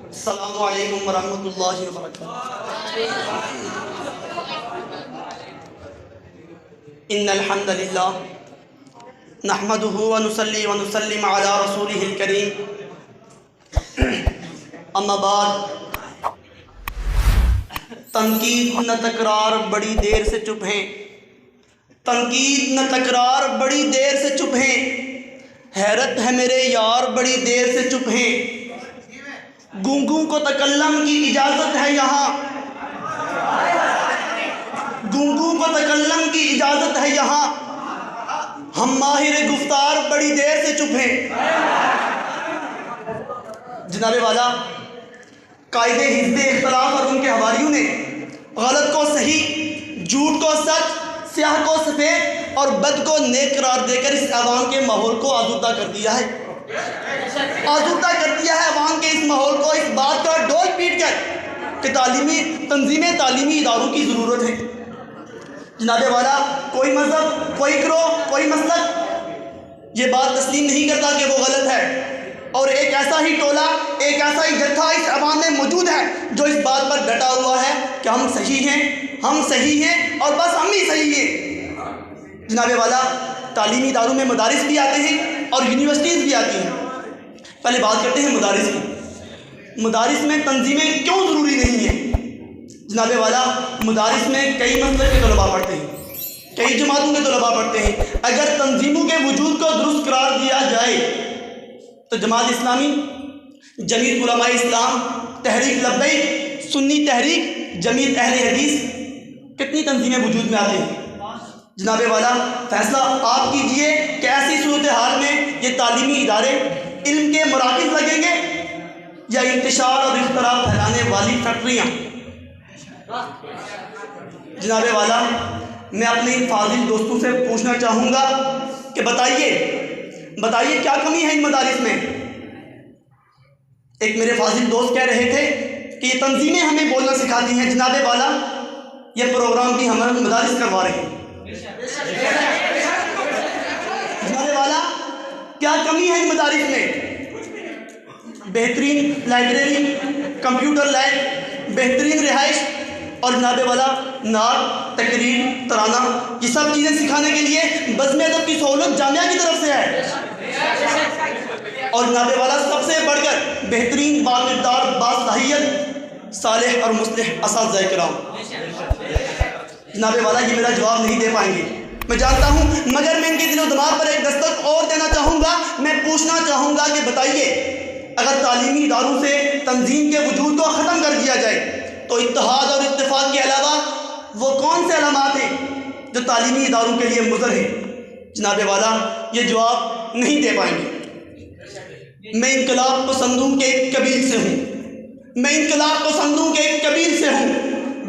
السلام علیکم ورحمۃ اللہ وبرکاتہ۔ ان الحمد للہ نحمده ونصلی ونسلم علی رسولہ الکریم، اما بعد، تنقید نہ تکرار بڑی دیر سے چپ ہیں، تنقید نہ تکرار بڑی دیر سے چپ ہیں، حیرت ہے میرے یار بڑی دیر سے چپ ہیں، گونگوں کو تکلم کی اجازت ہے یہاں، گونگوں کو تکلم کی اجازت ہے یہاں، ہم ماہر گفتار بڑی دیر سے چپ ہیں۔ جناب والا، قائد حزب اختلاف اور ان کے حواریوں نے غلط کو صحیح، جھوٹ کو سچ، سیاہ کو سفید اور بد کو نیک قرار دے کر اس عوام کے ماحول کو آزودہ کر دیا ہے، آزودہ کر دیا ہے عوام کے اس ماحول کو، اس بات کا ڈول پیٹ کر کہ تنظیمیں تعلیمی اداروں کی ضرورت ہے۔ جناب والا، کوئی مذہب، کوئی گروہ، کوئی مسلک یہ بات تسلیم نہیں کرتا کہ وہ غلط ہے، اور ایک ایسا ہی ٹولہ، ایک ایسا ہی جتھا اس عوام میں موجود ہے جو اس بات پر ڈٹا ہوا ہے کہ ہم صحیح ہیں، ہم صحیح ہیں اور بس ہم ہی صحیح ہیں۔ جناب والا، تعلیمی اداروں میں مدارس بھی آتے ہیں اور یونیورسٹیز بھی آتی ہیں۔ پہلے بات کرتے ہیں مدارس کی۔ مدارس میں تنظیمیں کیوں ضروری نہیں ہیں؟ جناب والا، مدارس میں کئی مسلک کے طلباء پڑھتے ہیں، کئی جماعتوں کے طلباء پڑھتے ہیں۔ اگر تنظیموں کے وجود کو درست قرار دیا جائے تو جماعت اسلامی، جمیعت علماء اسلام، تحریک لبیک، سنی تحریک، جمیعت اہل حدیث، کتنی تنظیمیں وجود میں آتی ہیں۔ جناب والا، فیصلہ آپ کیجئے کہ ایسی صورتحال میں یہ تعلیمی ادارے علم کے مراکز لگیں گے یا انتشار اور اختلاف پھیلانے والی فیکٹریاں؟ جناب والا، میں اپنے فاضل دوستوں سے پوچھنا چاہوں گا کہ بتائیے کیا کمی ہے ان مدارس میں؟ ایک میرے فاضل دوست کہہ رہے تھے کہ یہ تنظیمیں ہمیں بولنا سکھاتی ہیں۔ جناب والا، یہ پروگرام بھی ہمارے مدارس کروا رہے ہیں۔ جناب والا، کیا کمی ہے ان مدارس میں؟ بہترین لائبریری، کمپیوٹر لیب، بہترین رہائش اور جناب والا نعت، تقریر، ترانہ، یہ سب چیزیں سکھانے کے لیے بزم ادب کی سہولت جامعہ کی طرف سے ہے۔ اور جناب والا، سب سے بڑھ کر بہترین باکردار، باصلاحیت، صالح اور مصلح اساتذہ کرام۔ جناب والا، یہ میرا جواب نہیں دے پائیں گے، میں جانتا ہوں، مگر میں ان کے دل و دماغ پر ایک دستک اور دینا چاہوں گا۔ میں پوچھنا چاہوں گا کہ بتائیے، اگر تعلیمی اداروں سے تنظیم کے وجود کو ختم کر دیا جائے تو اتحاد اور اتفاق کے علاوہ وہ کون سے علامات ہیں جو تعلیمی اداروں کے لیے مضر ہیں؟ جناب والا، یہ جواب نہیں دے پائیں گے۔ میں انقلاب پسندوں کے ایک قبیل سے ہوں، میں انقلاب پسندوں کے ایک قبیل سے ہوں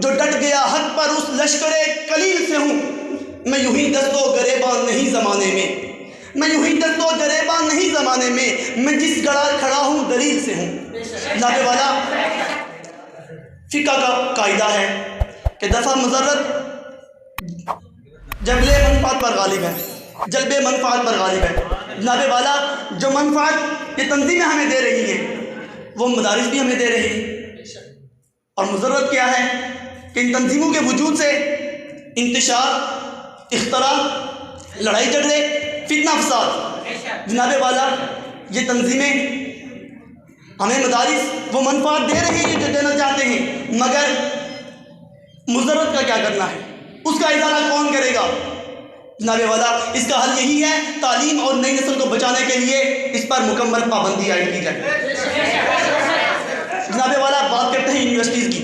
جو ڈٹ گیا حق پر اس لشکر قلیل سے ہوں۔ میں یوں ہی دست و گریباں نہیں زمانے میں، میں یوں ہی دست و گریباں نہیں زمانے میں جس گڑا کھڑا ہوں دلیل سے ہوں۔ جناب والا، فقہ کا قاعدہ ہے کہ دفع مضرت جلب منفعت پر غالب ہے، جلب منفعت پر غالب ہے۔ جناب والا، جو منفعت یہ تنظیمیں ہمیں دے رہی ہیں وہ مدارس بھی ہمیں دے رہی ہیں، اور مضرت کیا ہے کہ ان تنظیموں کے وجود سے انتشار، اختلاف، لڑائی جھگڑے، فتنہ فساد۔ جناب والا، یہ تنظیمیں ہمیں مدارس وہ منفعت دے رہی ہیں جو دینا چاہتے ہیں، مگر مضرت کا کیا کرنا ہے؟ اس کا ازالہ کون کرے گا؟ جناب والا، اس کا حل یہی ہے، تعلیم اور نئی نسل کو بچانے کے لیے اس پر مکمل پابندی عائد کی جائے۔ جناب والا، بات کرتے ہیں یونیورسٹیز کی۔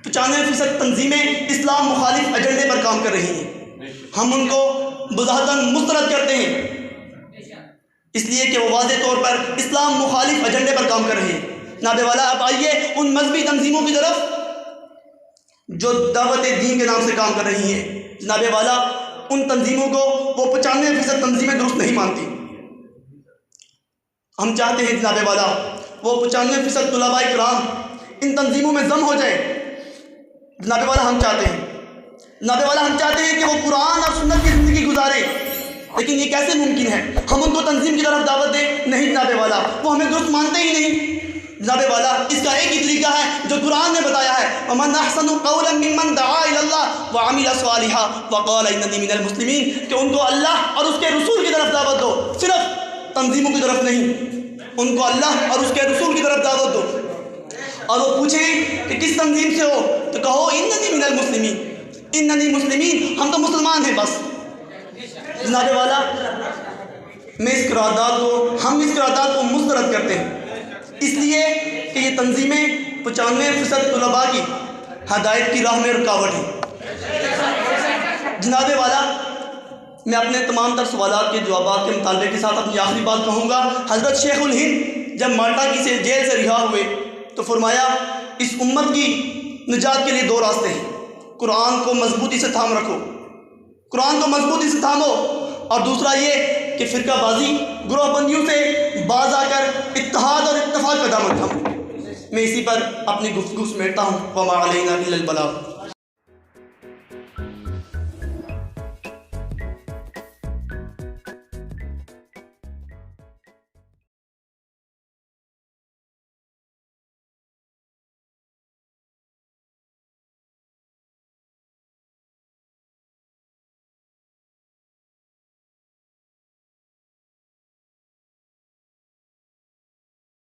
95% تنظیمیں اسلام مخالف ایجنڈے پر کام کر رہی ہیں۔ ہم ان کو بذاتاً مسترد کرتے ہیں، اس لیے کہ وہ واضح طور پر اسلام مخالف ایجنڈے پر کام کر رہے ہیں۔ جناب والا، اب آئیے ان مذہبی تنظیموں کی طرف جو دعوت دین کے نام سے کام کر رہی ہیں۔ جناب والا، ان تنظیموں کو وہ 95% تنظیمیں درست نہیں مانتی۔ ہم چاہتے ہیں جناب والا، وہ 95% طلباء کرام ان تنظیموں میں ضم ہو جائے۔ جناب والا، ہم چاہتے ہیں کہ وہ قرآن اور سنت کی زندگی گزاریں، لیکن یہ کیسے ممکن ہے؟ ہم ان کو تنظیم کی طرف دعوت دیں؟ نہیں جناب والا، وہ ہمیں درست مانتے ہی نہیں۔ جناب والا اس کا ایک ہی طریقہ ہے جو قرآن نے بتایا ہے، وَمَنْ أَحْسَنُ قَوْلًا مِّمَّنْ دَعَا إِلَى اللَّهِ وَعَمِلَ صَالِحًا وَقَالَ إِنَّنِي مِنَ الْمُسْلِمِينَ، کہ ان کو اللہ اور اس کے رسول کی طرف دعوت دو، صرف تنظیموں کی طرف نہیں، ان کو اللہ اور اس کے رسول کی طرف دعوت دو۔ اور وہ پوچھیں کہ کس تنظیم سے ہو، تو کہو اننی من المسلمین، اننی مسلمین، ہم تو مسلمان ہیں بس۔ جناب والا ہم اس قرارداد کو مسترد کرتے ہیں، اس لیے کہ یہ تنظیمیں 95% طلباء کی ہدایت کی راہ میں رکاوٹ ہیں۔ جناب والا میں اپنے تمام تر سوالات کے جوابات کے مطالبے کے ساتھ اپنی آخری بات کہوں گا۔ حضرت شیخ الہند جب مالٹا کی سے جیل سے رہا ہوئے تو فرمایا اس امت کی نجات کے لیے 2 راستے ہیں، قرآن کو مضبوطی سے تھام رکھو، قرآن کو مضبوطی سے تھامو، اور دوسرا یہ کہ فرقہ بازی گروہ بندیوں سے باز آ کر اتحاد اور اتفاق کا دامن تھامو۔ میں اسی پر اپنی گفتگو سمیٹتا ہوں۔ وما علینا الا البلاغ۔